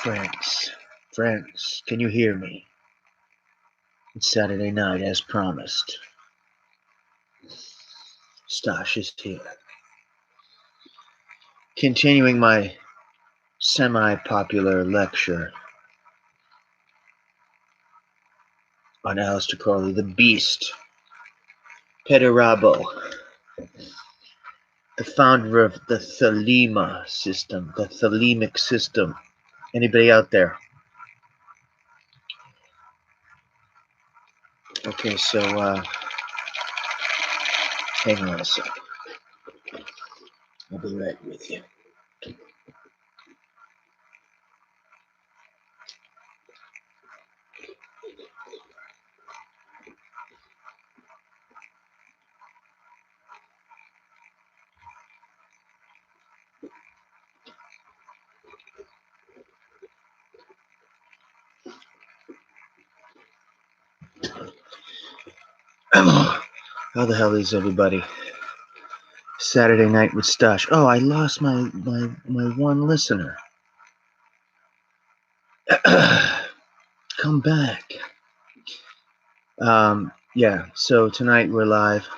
Friends, can you hear me? It's Saturday night as promised. Stash is here. Continuing my semi-popular lecture on Aleister Crowley, the Beast, Pederabo, the founder of the Thelema system, the Thelemic system. Anybody out there? Okay, so hang on a second. I'll be right with you. How the hell is everybody? Saturday night with Stash. Oh, I lost my one listener. Come back. Yeah, so tonight we're live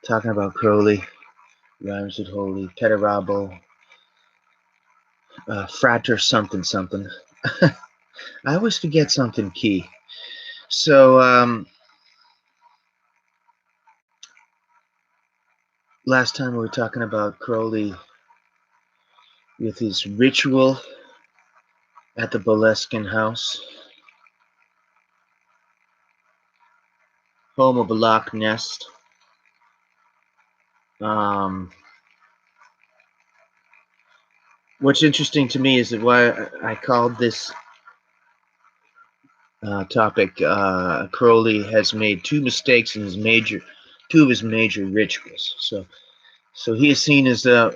talking about Crowley, rhymes with holy, Pederabo, frater something. I always forget something key. So, last time we were talking about Crowley with his ritual at the Boleskine House, home of a Loch Ness. What's interesting to me is that why I called this topic, Crowley has made two mistakes in two of his major rituals. So he is seen as a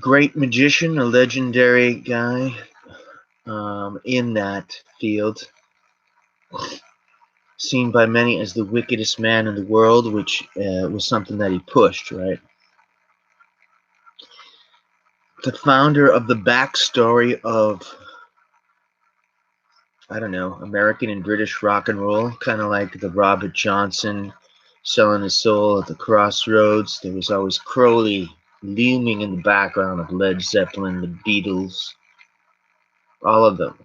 great magician, a legendary guy in that field, seen by many as the wickedest man in the world, which was something that he pushed, right? The founder of the backstory of, I don't know, American and British rock and roll, kind of like the Robert Johnson selling his soul at the crossroads. There was always Crowley looming in the background of Led Zeppelin, the Beatles, all of them.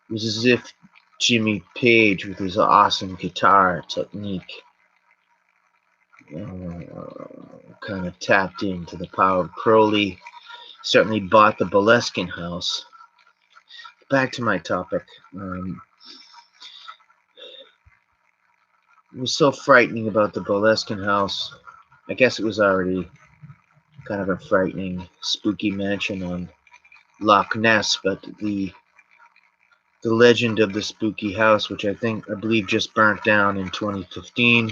It was as if Jimmy Page, with his awesome guitar technique, kind of tapped into the power of Crowley. Certainly bought the Boleskine House. Back to my topic. It was so frightening about the Boleskine House. I guess it was already kind of a frightening, spooky mansion on Loch Ness, but the legend of the spooky house, which I believe just burnt down in 2015,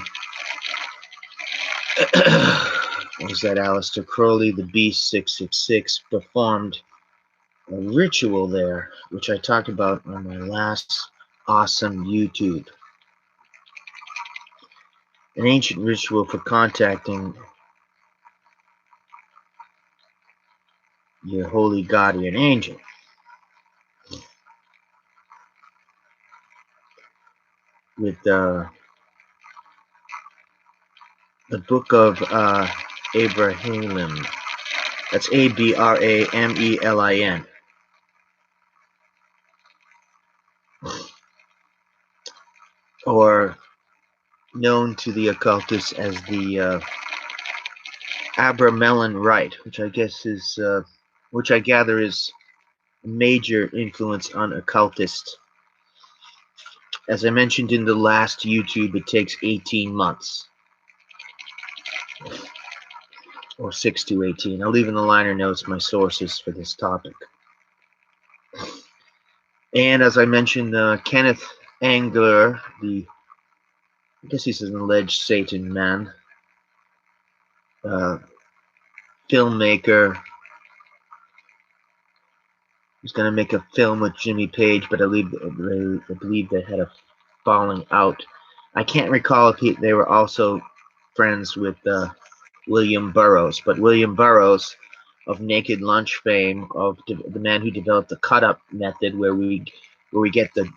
was that Aleister Crowley, the Beast 666, performed a ritual there, which I talked about on my last awesome YouTube. An ancient ritual for contacting your holy guardian angel. With the book of Abramelin. That's Abramelin. Or known to the occultists as the Abramelin Rite, which I gather is a major influence on occultists. As I mentioned in the last YouTube, it takes 18 months. Or 6 to 18. I'll leave in the liner notes my sources for this topic. And as I mentioned, Kenneth Angler, I guess he's an alleged Satan man, filmmaker, was going to make a film with Jimmy Page, but I believe they had a falling out. I can't recall if they were also friends with William Burroughs, but William Burroughs of Naked Lunch fame, of the man who developed the cut-up method, where we get the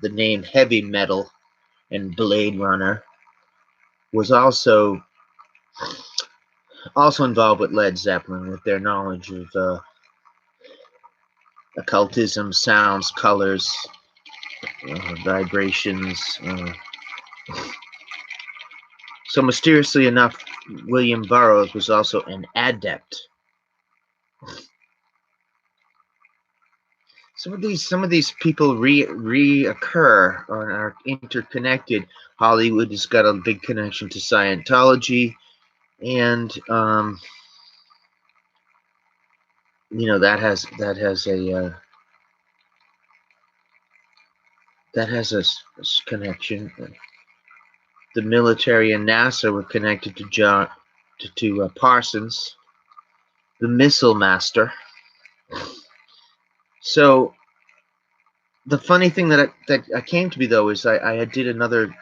name heavy metal and Blade Runner, was also involved with Led Zeppelin, with their knowledge of occultism, sounds, colors, vibrations. So mysteriously enough, William Burroughs was also an adept. Some of these people reoccur or are interconnected. Hollywood has got a big connection to Scientology, and that has a connection. The military and NASA were connected to Parsons, the missile master. So the funny thing that I came to be, though, is I did another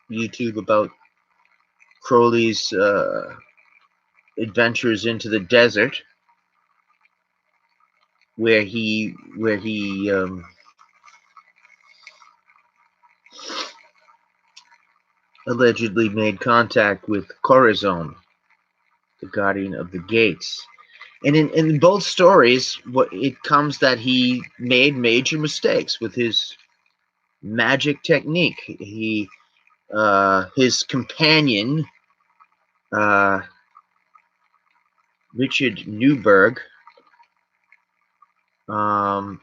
YouTube about Crowley's adventures into the desert, where he allegedly made contact with Corazon, the guardian of the gates. And in both stories, it comes that he made major mistakes with his magic technique. His companion, Richard Newberg,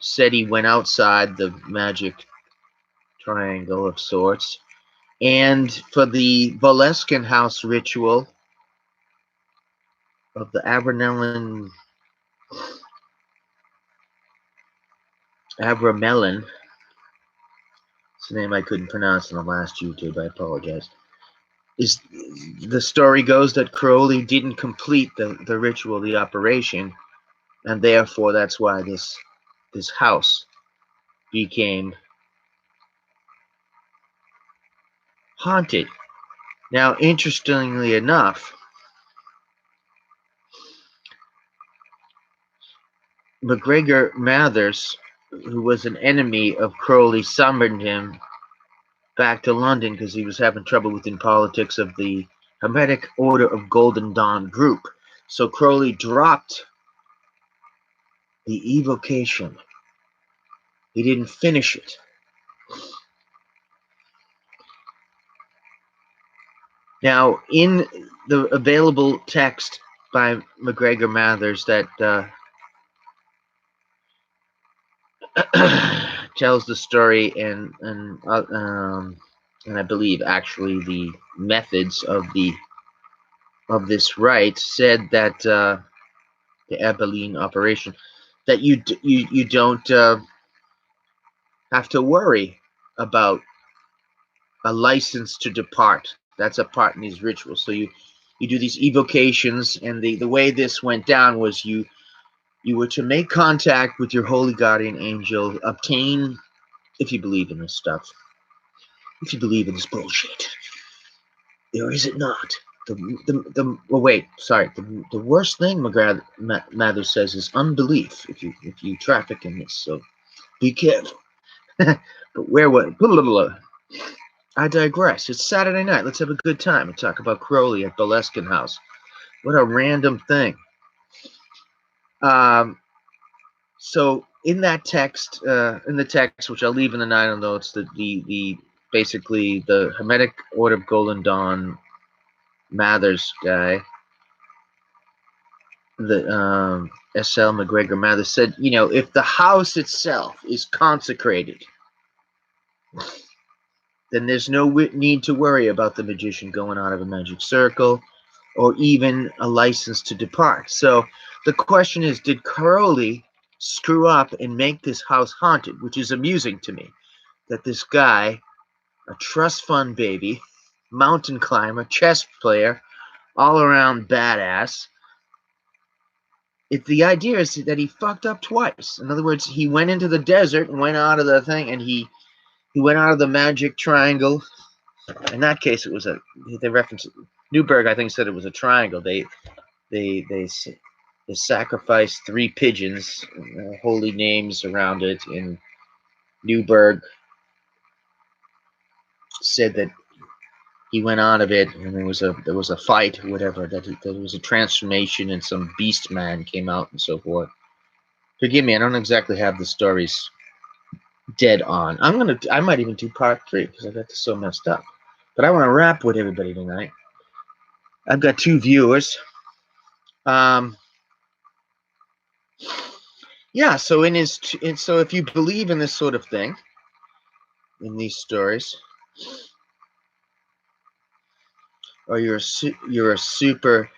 said he went outside the magic triangle of sorts. And for the Boleskine House ritual of the Abramelin it's a name I couldn't pronounce in the last YouTube, I apologize. The story goes that Crowley didn't complete the ritual, the operation, and therefore that's why this house became haunted. Now, interestingly enough, Macgregor Mathers, who was an enemy of Crowley, summoned him back to London because he was having trouble within politics of the Hermetic Order of Golden Dawn group. So Crowley dropped the evocation. He didn't finish it. Now, in the available text by Macgregor Mathers that tells the story and I believe actually the methods of this rite, said that the Abramelin Operation, that you don't have to worry about a license to depart. That's a part in these rituals. So you do these evocations, and the way this went down was you were to make contact with your holy guardian angel, obtain, if you believe in this stuff, if you believe in this bullshit, or is it not? The worst thing Mathers says is unbelief if you traffic in this, so be careful. But I digress. It's Saturday night. Let's have a good time and talk about Crowley at Boleskine House. What a random thing. So in that text, which I'll leave in the Nine Notes, the basically the Hermetic Order of Golden Dawn Mathers guy, the S.L. Macgregor Mathers, said, if the house itself is consecrated, then there's no need to worry about the magician going out of a magic circle or even a license to depart. So the question is, did Crowley screw up and make this house haunted? Which is amusing to me, that this guy, a trust fund baby, mountain climber, chess player, all around badass, the idea is that he fucked up twice. In other words, he went into the desert and went out of the thing, and he went out of the magic triangle. In that case, it was they referenced Newberg, I think, said it was a triangle. They They sacrificed 3 pigeons, holy names around it. In Newburgh said that he went out of it, and there was a fight, whatever. That there was a transformation, and some beast man came out, and so forth. Forgive me, I don't exactly have the stories dead on. I might even do part 3 because I got this so messed up. But I want to rap with everybody tonight. I've got 2 viewers. Yeah. So so if you believe in this sort of thing, in these stories, or you're a super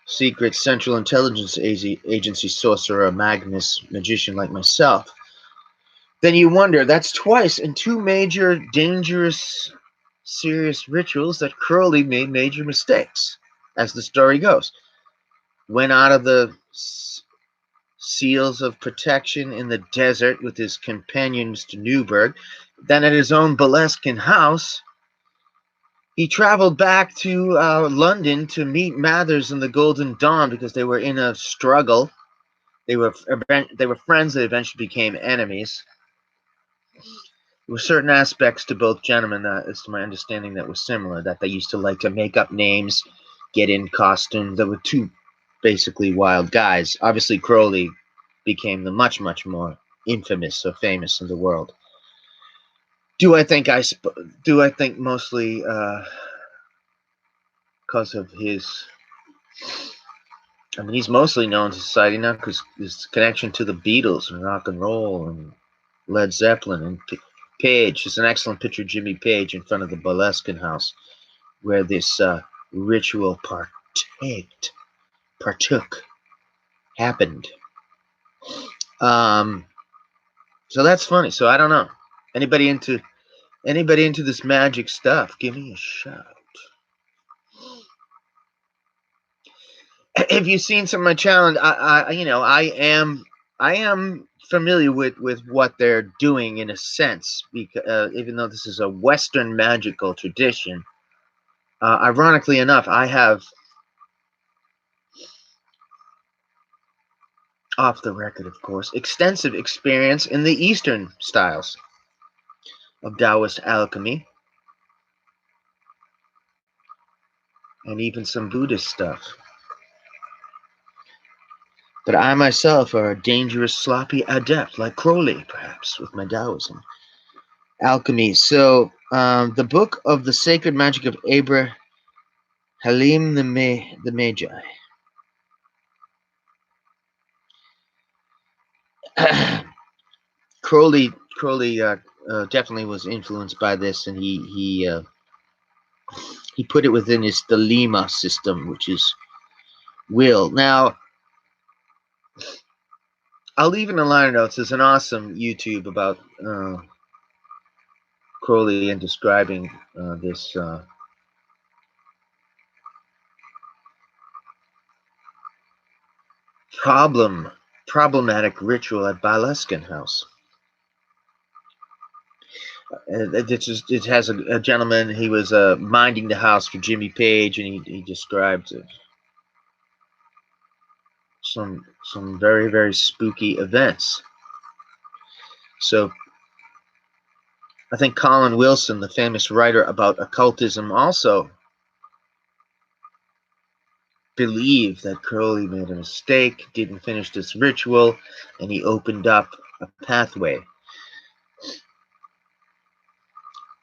secret Central Intelligence Agency sorcerer, a Magnus magician like myself, then you wonder, that's twice in 2 major, dangerous, serious rituals that Crowley made major mistakes, as the story goes. Went out of the seals of protection in the desert with his companion, Mr. Newburgh. Then at his own Boleskine House, he traveled back to London to meet Mathers in the Golden Dawn because they were in a struggle. They were friends that eventually became enemies. There were certain aspects to both gentlemen, as to my understanding, that were similar. That they used to like to make up names, get in costumes. There were 2 basically wild guys. Obviously, Crowley became the much, much more infamous or famous in the world. Do I think mostly because of his? I mean, he's mostly known to society now because his connection to the Beatles and rock and roll and Led Zeppelin and Page. There's an excellent picture of Jimmy Page in front of the Boleskine House, where this ritual happened. So that's funny. So I don't know. Anybody into this magic stuff? Give me a shout. If you've seen some of my channel, I am familiar with what they're doing in a sense, because even though this is a Western magical tradition, ironically enough, I have, off the record, of course, extensive experience in the Eastern styles of Taoist alchemy, and even some Buddhist stuff. But I myself are a dangerous, sloppy adept, like Crowley, perhaps, with my Taoism. Alchemy. So, the book of the sacred magic of Abramelin the Magi. Crowley definitely was influenced by this, and he put it within his thelema system, which is will. Now, I'll leave in the liner notes. There's an awesome YouTube about Crowley and describing this problematic ritual at Boleskine House. It has a gentleman. He was minding the house for Jimmy Page, and he described some very, very spooky events. So I think Colin Wilson, the famous writer about occultism, also believed that Crowley made a mistake, didn't finish this ritual, and he opened up a pathway.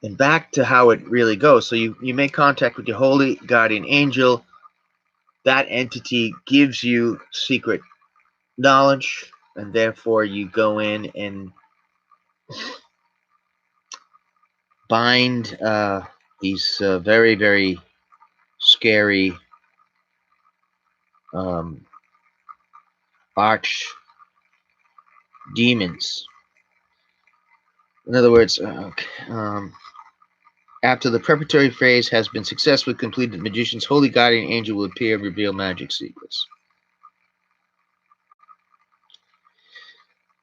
And back to how it really goes. So you make contact with your holy guardian angel. That entity gives you secret knowledge, and therefore you go in and bind these very, very scary arch demons. In other words, after the preparatory phase has been successfully completed, the magician's holy guardian angel will appear and reveal magic secrets.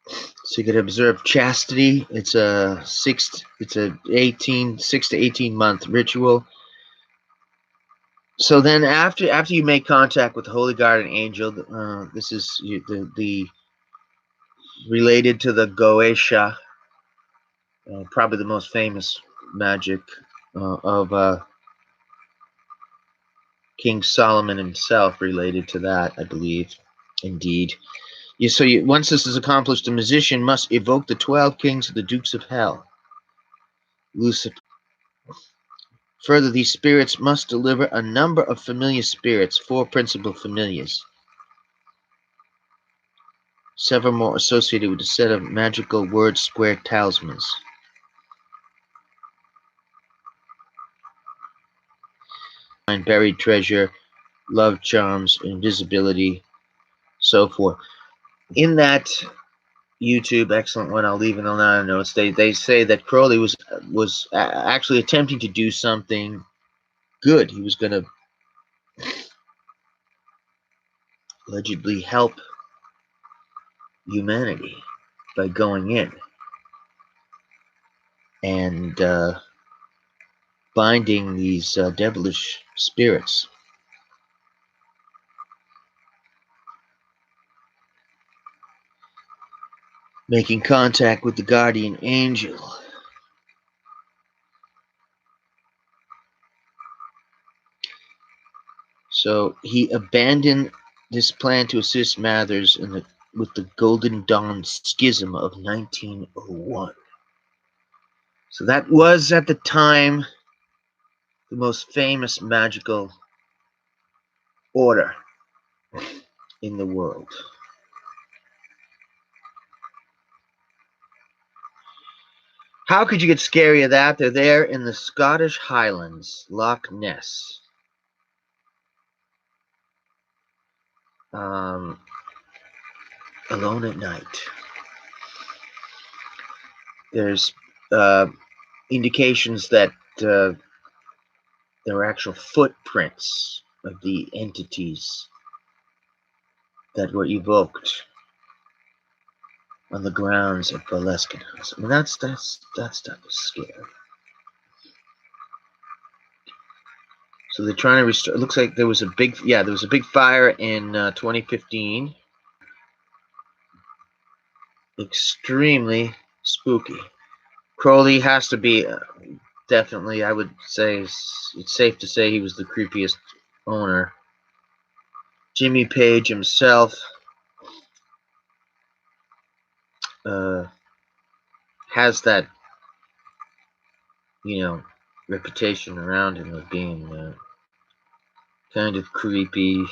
So you could observe chastity. It's a 6 to 18 month ritual. So then, after you make contact with the Holy Guardian Angel, this is the related to the Goetia, probably the most famous magic of King Solomon himself, related to that, I believe. Indeed. Once this is accomplished, the musician must evoke the 12 kings of the Dukes of Hell, Lucifer. Further, these spirits must deliver a number of familiar spirits, 4 principal familiars, several more associated with a set of magical word square talismans. Find buried treasure, love charms, invisibility, so forth. In that YouTube, excellent one, I'll leave in the line notes. They say that Crowley was actually attempting to do something good. He was going to allegedly help humanity by going in and binding these devilish spirits. Making contact with the guardian angel. So he abandoned this plan to assist Mathers with the Golden Dawn schism of 1901. So that was, at the time, the most famous magical order in the world. How could you get scary of that? They're there in the Scottish Highlands, Loch Ness. Alone at night. There's indications that there are actual footprints of the entities that were evoked on the grounds of Boleskine House. I mean, that stuff is scary. So they're trying to restore. It looks like there was a big fire in 2015. Extremely spooky. Crowley has to be definitely. I would say it's safe to say he was the creepiest owner. Jimmy Page himself has that, reputation around him of being kind of creepy,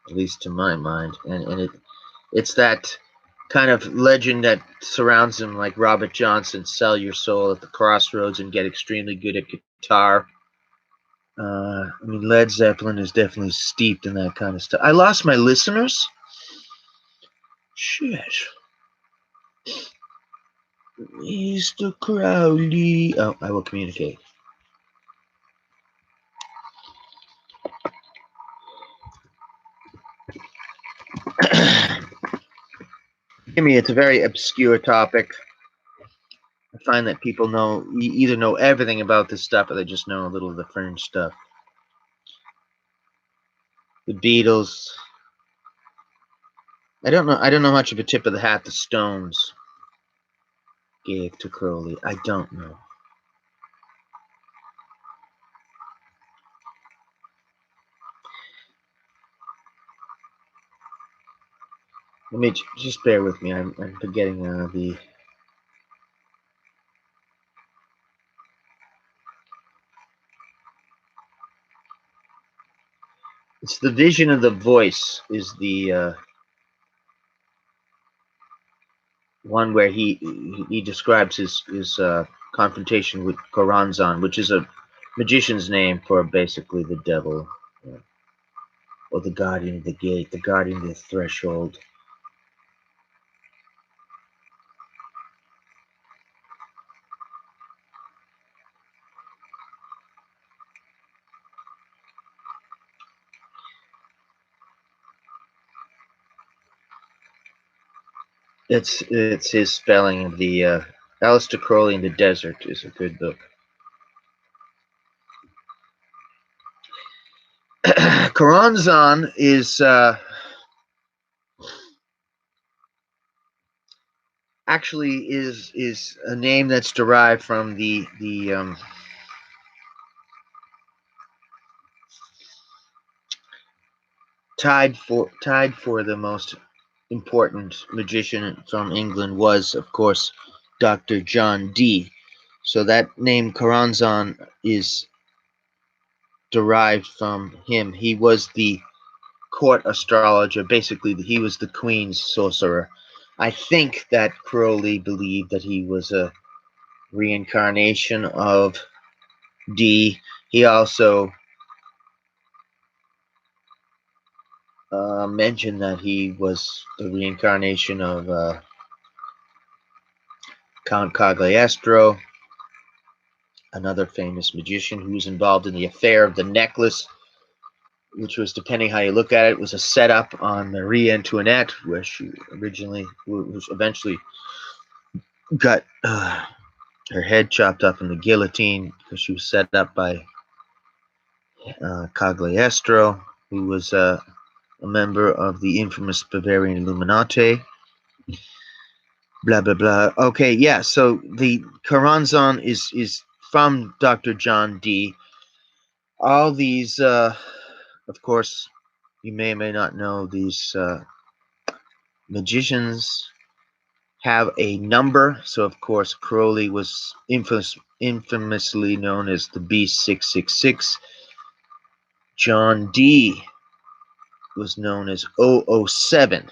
at least to my mind, and it's that kind of legend that surrounds him, like Robert Johnson, sell your soul at the crossroads and get extremely good at guitar. I mean, Led Zeppelin is definitely steeped in that kind of stuff. I lost my listeners. Shit. Mr. Crowley. Oh, I will communicate. Jimmy, it's a very obscure topic. I find that people either know everything about this stuff or they just know a little of the fringe stuff. The Beatles. I don't know much of a tip of the hat the Stones gave to Crowley. I don't know. Let me just bear with me. I'm forgetting the. It's the vision of the voice is the one where he describes his confrontation with Chronzon, which is a magician's name for basically the devil, or the guardian of the gate, the guardian of the threshold. It's his spelling of the Aleister Crowley in the Desert is a good book. Chronzon is actually is a name that's derived from the tied for the most important magician from England was, of course, Dr. John Dee. So that name Chronzon is derived from him. He was the court astrologer. Basically, he was the queen's sorcerer. I think that Crowley believed that he was a reincarnation of Dee. He also mentioned that he was the reincarnation of Count Cagliostro, another famous magician who was involved in the affair of the necklace, which was, depending how you look at it, was a setup on Marie Antoinette, where she was eventually got her head chopped up in the guillotine because she was set up by Cagliostro, who was a member of the infamous Bavarian Illuminati. Blah blah blah. Okay, yeah. So the Chronzon is from Dr. John Dee. All these, of course, you may or may not know, these magicians have a number. So, of course, Crowley was infamously known as the B666. John Dee was known as 007.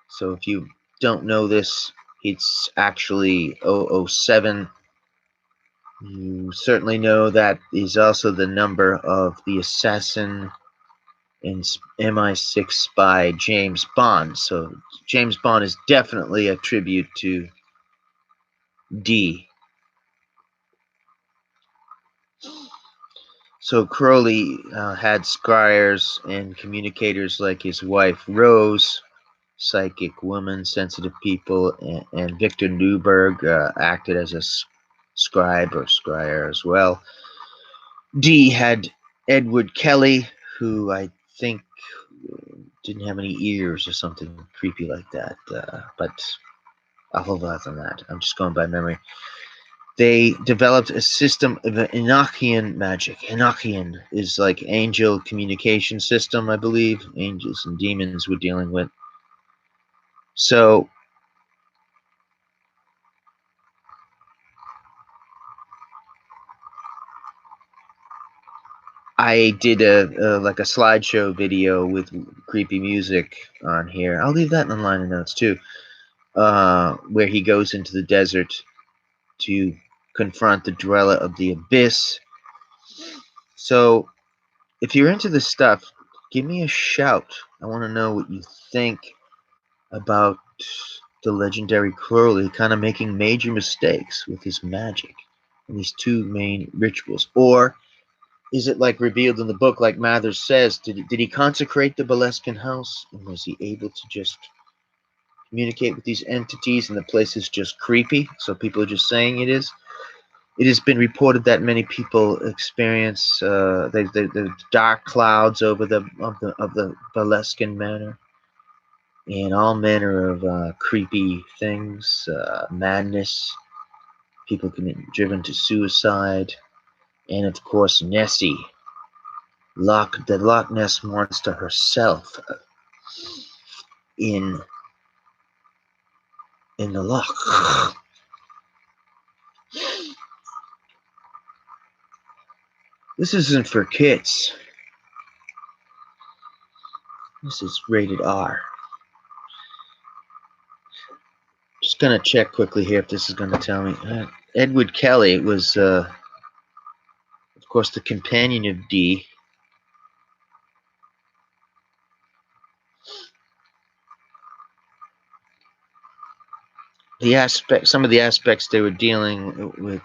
So, if you don't know this, it's actually 007. You certainly know that is also the number of the assassin in MI6 spy James Bond. So James Bond is definitely a tribute to D. So Crowley had scryers and communicators like his wife Rose, psychic woman, sensitive people, and Victor Newberg acted as a scribe or scryer as well. D had Edward Kelly, who I think didn't have any ears or something creepy like that. But I'll hold off on that. I'm just going by memory. They developed a system of Enochian magic. Enochian is like angel communication system, I believe. Angels and demons we're dealing with. So I did a like a slideshow video with creepy music on here. I'll leave that in the line of notes too. Where he goes into the desert to confront the dweller of the abyss. So if you're into this stuff, give me a shout. I want to know what you think about the legendary Crowley kind of making major mistakes with his magic and these two main rituals. Or is it like revealed in the book, like Mathers says, did he consecrate the Boleskine House? And was he able to just communicate with these entities and the place is just creepy? So people are just saying it is? It has been reported that many people experience the dark clouds over the Boleskine Manor, and all manner of creepy things, madness. People can be driven to suicide, and of course Nessie, the Loch Ness monster herself, in the loch. This isn't for kids. This is rated R. Just gonna check quickly here if this is gonna tell me. Edward Kelly was, of course, the companion of Dee. Some of the aspects they were dealing with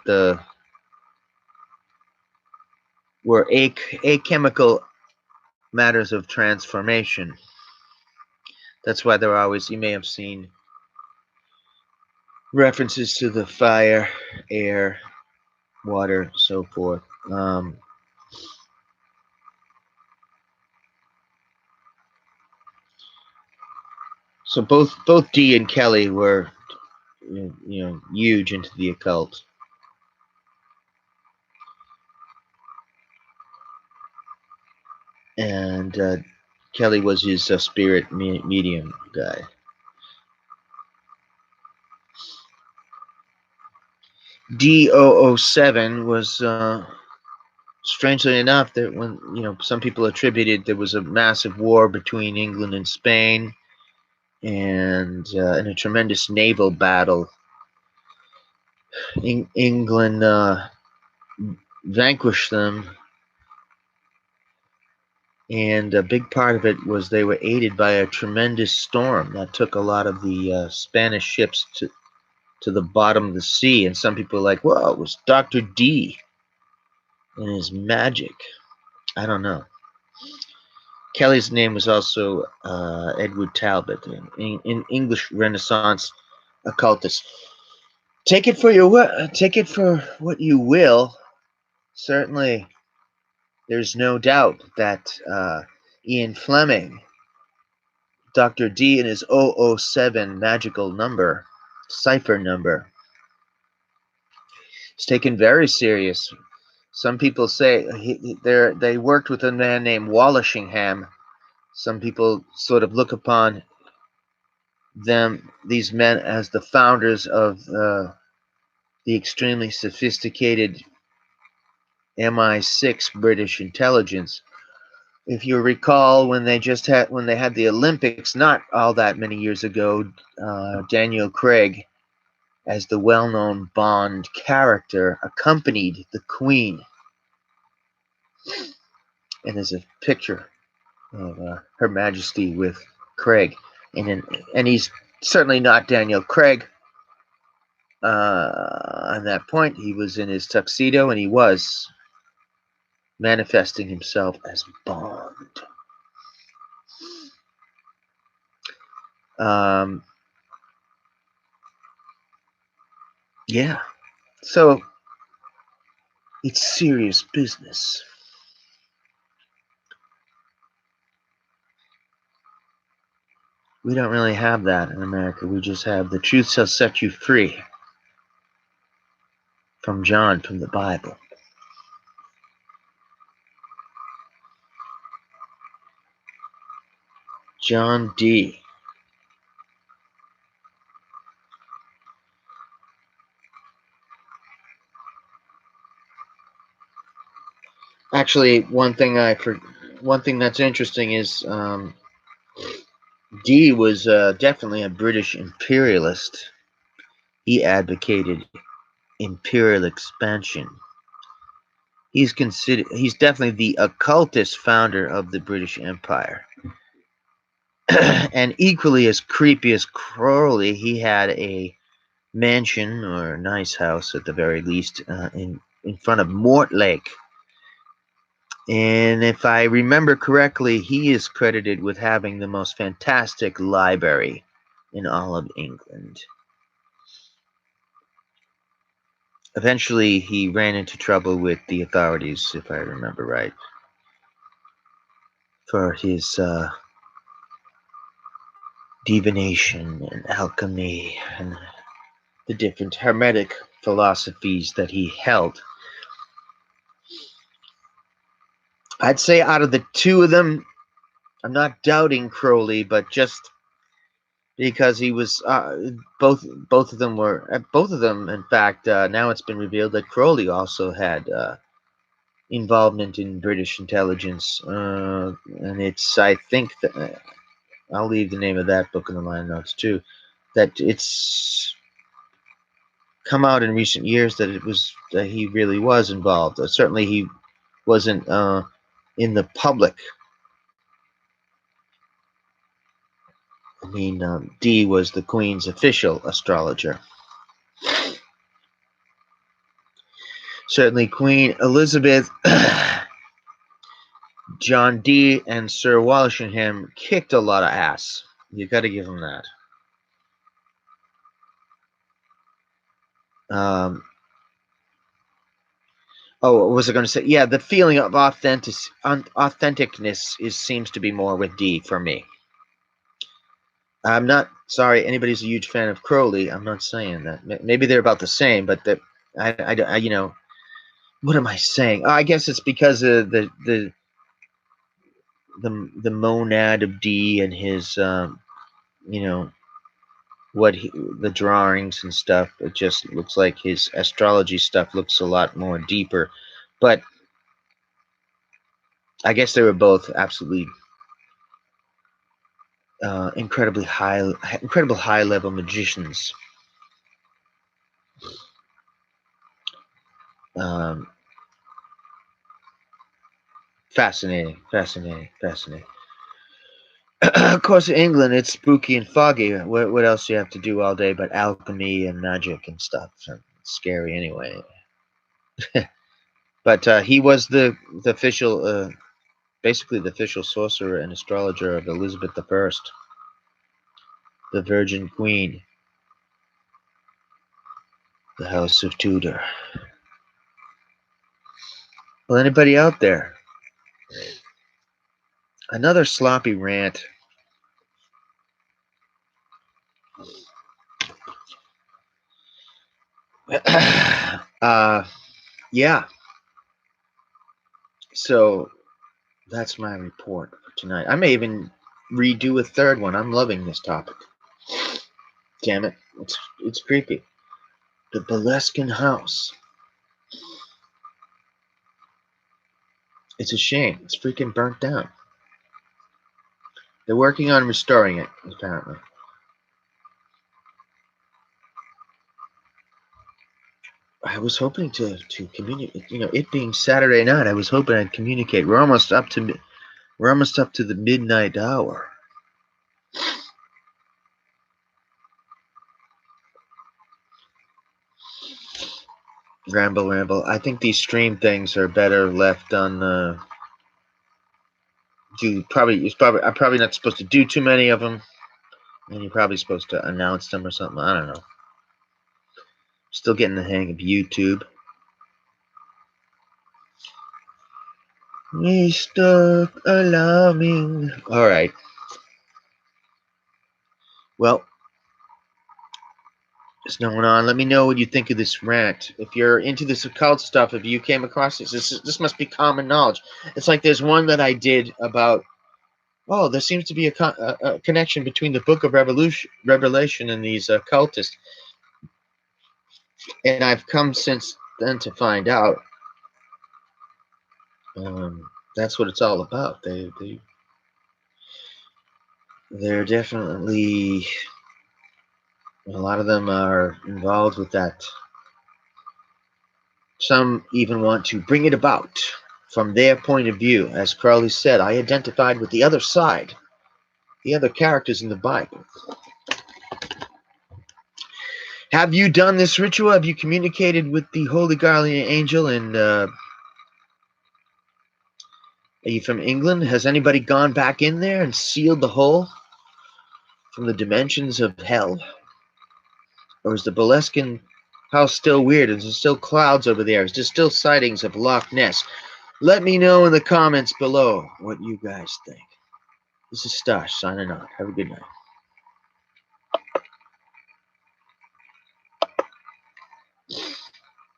were achemical matters of transformation. That's why there are always, you may have seen references to the fire, air, water, so forth. So both Dee and Kelly were, huge into the occult. And Kelly was his spirit medium guy. D007 was, strangely enough, that when some people attributed there was a massive war between England and Spain, and in a tremendous naval battle, England vanquished them, and a big part of it was they were aided by a tremendous storm that took a lot of the Spanish ships to the bottom of the sea. And some people are like, well, it was Dr. Dee and his magic. I don't know. Kelly's name was also Edward Talbot, in English Renaissance occultist. Take it for what you will. Certainly, there's no doubt that Ian Fleming, Dr. Dee, and his 007 magical number, cipher number, is taken very serious. Some people say they worked with a man named Wallishingham. Some people sort of look upon these men, as the founders of the extremely sophisticated MI6 British intelligence. If you recall, when they had the Olympics not all that many years ago, Daniel Craig, as the well-known Bond character, accompanied the Queen, and there's a picture of Her Majesty with Craig, and he's certainly not Daniel Craig. On that point, he was in his tuxedo, and he was manifesting himself as Bond. Yeah, so it's serious business. We don't really have that in America. We just have the truth shall set you free from John, from the Bible. John Dee. Actually, one thing that's interesting is Dee was definitely a British imperialist. He advocated imperial expansion. He's definitely the occultist founder of the British Empire. And equally as creepy as Crowley, he had a mansion, or a nice house at the very least, in front of Mortlake. And if I remember correctly, he is credited with having the most fantastic library in all of England. Eventually, he ran into trouble with the authorities, if I remember right, for his divination and alchemy and the different hermetic philosophies that he held. I'd say out of the two of them, I'm not doubting Crowley, but just because he was both of them. In fact, now it's been revealed that Crowley also had involvement in British intelligence, and I think that I'll leave the name of that book in the line notes too. That it's come out in recent years that he really was involved. Certainly, he wasn't in the public. I mean, Dee was the Queen's official astrologer. Certainly, Queen Elizabeth, John Dee, and Sir Walsingham kicked a lot of ass. You got to give them that. What was I going to say? Yeah, the feeling of authenticness seems to be more with Dee for me. I'm not sorry. Anybody's a huge fan of Crowley. I'm not saying that. Maybe they're about the same, but that you know, what am I saying? Oh, I guess it's because of the monad of Dee and his you know the drawings and stuff. It just looks like his astrology stuff looks a lot more deeper. But I guess they were both absolutely incredible high level magicians. Um, fascinating. Of course, in England, it's spooky and foggy. What else do you have to do all day but alchemy and magic and stuff? So it's scary anyway. But he was the official, basically the official sorcerer and astrologer of Elizabeth I, the Virgin Queen, the House of Tudor. Well, anybody out there? Another sloppy rant. Yeah. So that's my report for tonight. I may even redo a third one. I'm loving this topic. Damn it, it's creepy. The Boleskine House. It's a shame. It's freaking burnt down. They're working on restoring it, apparently. I was hoping to communicate. You know, it being Saturday night, I was hoping I'd communicate. We're almost up to the midnight hour. Ramble. I think these stream things are better left on. I'm probably not supposed to do too many of them, and you're probably supposed to announce them or something. I don't know. Still getting the hang of YouTube. Mr. Alarming. All right. Well, what's going on? Let me know what you think of this rant. If you're into this occult stuff, if you came across this must be common knowledge. It's like there's one that I did about. Oh, there seems to be a connection between the Book of Revelation and these cultists, and I've come since then to find out that's what it's all about. They're definitely, a lot of them are involved with that. Some even want to bring it about from their point of view. As Crowley said, I identified with the other side, the other characters in the Bible. Have you done this ritual? Have you communicated with the Holy Guardian Angel? And are you from England? Has anybody gone back in there and sealed the hole from the dimensions of hell? Or is the Boleskine House still weird? Is there still clouds over there? Is there still sightings of Loch Ness? Let me know in the comments below what you guys think. This is Stash signing off. Have a good night.